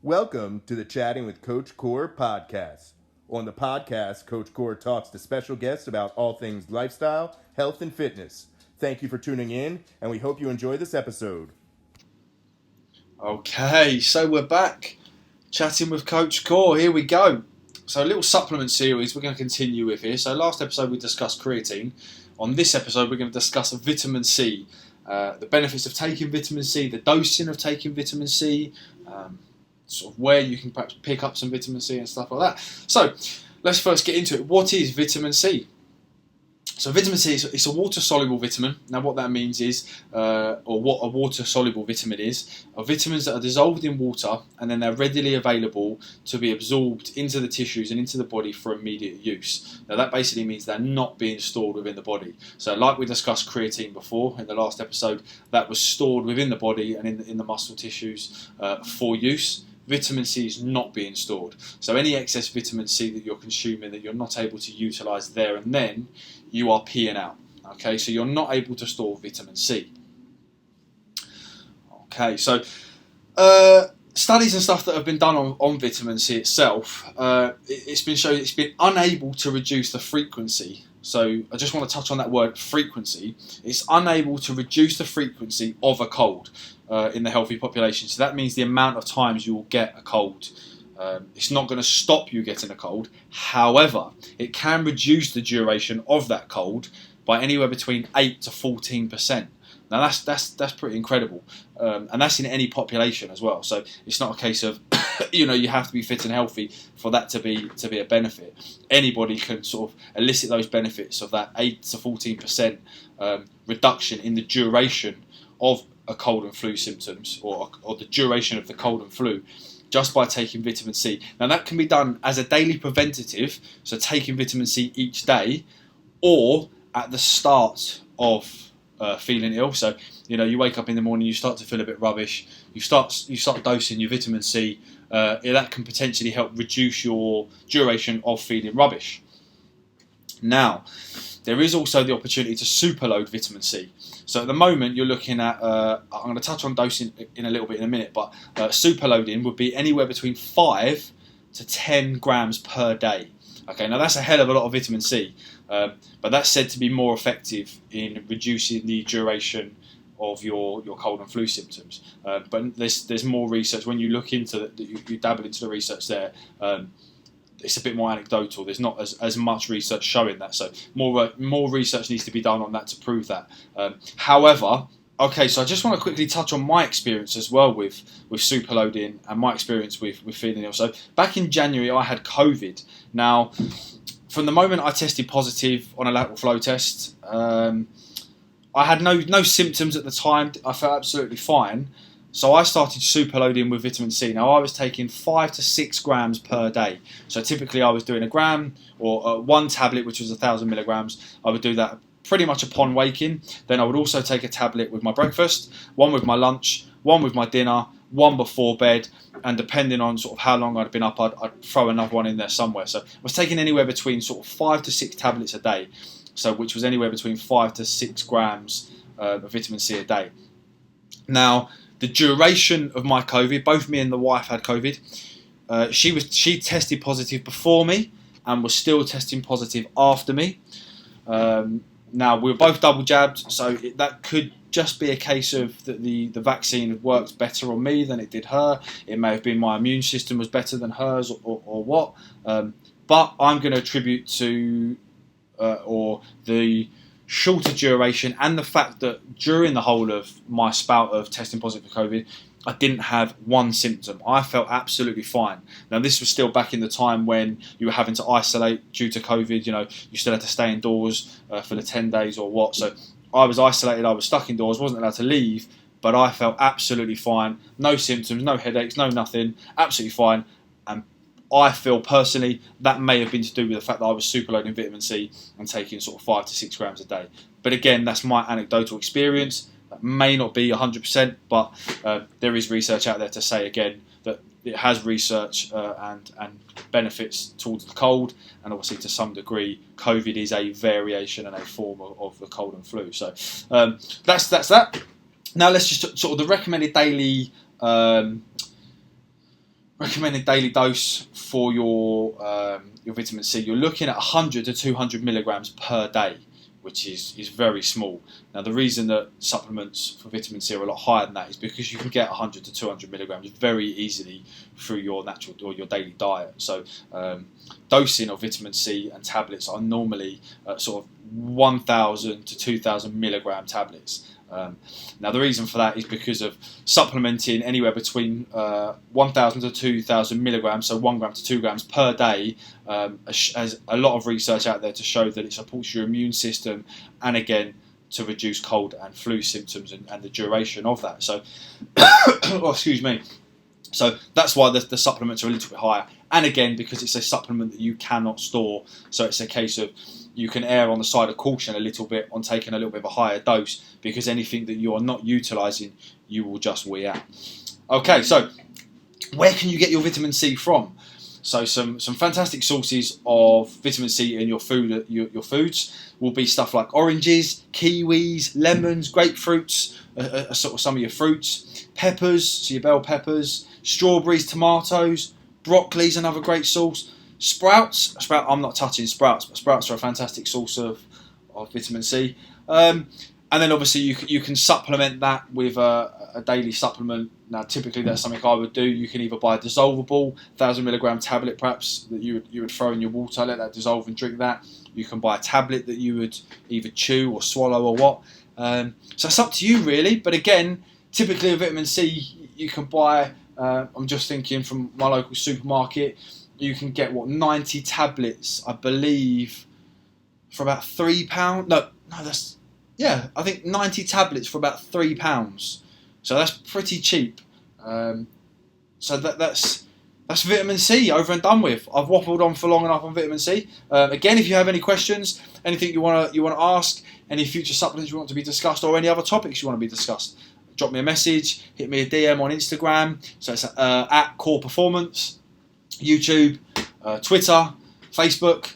Welcome to the Chatting with Coach Core podcast. On the podcast, Coach Core talks to special guests about all things lifestyle, health, and fitness. Thank you for tuning in, and we hope you enjoy this episode. Okay, so we're back chatting with Coach Core. Here we go. So a little supplement series we're going to continue with here. So last episode we discussed creatine. On this episode we're going to discuss vitamin C, the benefits of taking vitamin C, the dosing of taking vitamin C, sort of where you can perhaps pick up some vitamin C and stuff like that. So let's first get into it. What is vitamin C? So vitamin C is a water-soluble vitamin. Now what that means is, or what a water-soluble vitamin is, are vitamins that are dissolved in water and then they're readily available to be absorbed into the tissues and into the body for immediate use. Now that basically means they're not being stored within the body. So like we discussed creatine before in the last episode, that was stored within the body and in the muscle tissues for use. Vitamin C is not being stored. So any excess vitamin C that you're consuming that you're not able to utilise there and then, you are peeing out. Okay, so you're not able to store vitamin C. Okay, so studies and stuff that have been done on vitamin C itself, it's been shown it's been unable to reduce the frequency. So I just want to touch on that word frequency. It's unable to reduce the frequency of a cold in the healthy population. So that means the amount of times you will get a cold. It's not going to stop you getting a cold. However, it can reduce the duration of that cold by anywhere between 8 to 14%. Now that's pretty incredible, and that's in any population as well. So it's not a case of you have to be fit and healthy for that to be a benefit. Anybody can sort of elicit those benefits of that 8 to 14% reduction in the duration of a cold and flu symptoms, or the duration of the cold and flu, just by taking vitamin C. Now that can be done as a daily preventative, so taking vitamin C each day, or at the start of feeling ill. So you wake up in the morning, you start to feel a bit rubbish, you start dosing your vitamin C. That can potentially help reduce your duration of feeling rubbish. Now, there is also the opportunity to superload vitamin C. So at the moment, you're looking at, I'm going to touch on dosing in a little bit in a minute, but superloading would be anywhere between 5 to 10 grams per day. Okay, now that's a hell of a lot of vitamin C, but that's said to be more effective in reducing the duration of your cold and flu symptoms. But there's more research. When you look into you dabble into the research there, it's a bit more anecdotal. There's not as much research showing that. So more research needs to be done on that to prove that. However, okay, so I just want to quickly touch on my experience as well with superloading and my experience with feeling ill. So back in January, I had COVID. Now, from the moment I tested positive on a lateral flow test, I had no symptoms at the time. I felt absolutely fine. So I started superloading with vitamin C. Now I was taking 5 to 6 grams per day. So typically I was doing a gram or one tablet, which was 1,000 milligrams. I would do that pretty much upon waking. Then I would also take a tablet with my breakfast, one with my lunch, one with my dinner, one before bed, and depending on sort of how long I'd been up, I'd throw another one in there somewhere. So I was taking anywhere between sort of 5 to 6 tablets a day, so which was anywhere between 5 to 6 grams of vitamin C a day. Now, the duration of my COVID, both me and the wife had COVID. She tested positive before me and was still testing positive after me. Now, we were both double jabbed, so that could just be a case of that the vaccine worked better on me than it did her. It may have been my immune system was better than hers or what. But I'm going to attribute to or the shorter duration and the fact that during the whole of my spout of testing positive for COVID, I didn't have one symptom. I felt absolutely fine. Now, this was still back in the time when you were having to isolate due to COVID. You still had to stay indoors for the 10 days or what. So I was isolated, I was stuck indoors, wasn't allowed to leave, but I felt absolutely fine. No symptoms, no headaches, no nothing, absolutely fine. And I feel personally that may have been to do with the fact that I was superloading vitamin C and taking sort of 5 to 6 grams a day. But again, that's my anecdotal experience. That may not be 100%, but there is research out there to say again that it has research and benefits towards the cold, and obviously to some degree, COVID is a variation and a form of the cold and flu. So that's that. Now let's just sort of the recommended daily recommended daily dose for your vitamin C, you're looking at 100 to 200 milligrams per day, which is very small. Now, the reason that supplements for vitamin C are a lot higher than that is because you can get 100 to 200 milligrams very easily through your natural or your daily diet. So, dosing of vitamin C and tablets are normally sort of 1,000 to 2,000 milligram tablets. Now, the reason for that is because of supplementing anywhere between 1,000 to 2,000 milligrams, so 1 gram to 2 grams per day, has a lot of research out there to show that it supports your immune system, and again, to reduce cold and flu symptoms and the duration of that. So, oh, excuse me. So that's why the supplements are a little bit higher. And again, because it's a supplement that you cannot store, so it's a case of you can err on the side of caution a little bit on taking a little bit of a higher dose, because anything that you are not utilising, you will just wee out. Okay, so where can you get your vitamin C from? So some fantastic sources of vitamin C in your food, your foods will be stuff like oranges, kiwis, lemons, grapefruits, sort of some of your fruits, peppers, so your bell peppers, strawberries, tomatoes, broccoli is another great source. Sprouts, I'm not touching sprouts, but sprouts are a fantastic source of vitamin C. And then obviously you can supplement that with a daily supplement. Now, typically that's something I would do. You can either buy a dissolvable 1,000 milligram tablet, perhaps, that you would throw in your water, let that dissolve and drink that. You can buy a tablet that you would either chew or swallow or what. So it's up to you really. But again, typically with vitamin C, you can buy. I'm just thinking from my local supermarket, you can get 90 tablets, I believe, for about £3. No, I think 90 tablets for about £3. So that's pretty cheap. So that's vitamin C over and done with. I've waffled on for long enough on vitamin C. Again, if you have any questions, anything you want to ask, any future supplements you want to be discussed, or any other topics you want to be discussed, drop me a message, hit me a DM on Instagram. So it's at Core Performance, YouTube, Twitter, Facebook.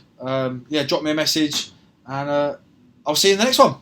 Drop me a message, and I'll see you in the next one.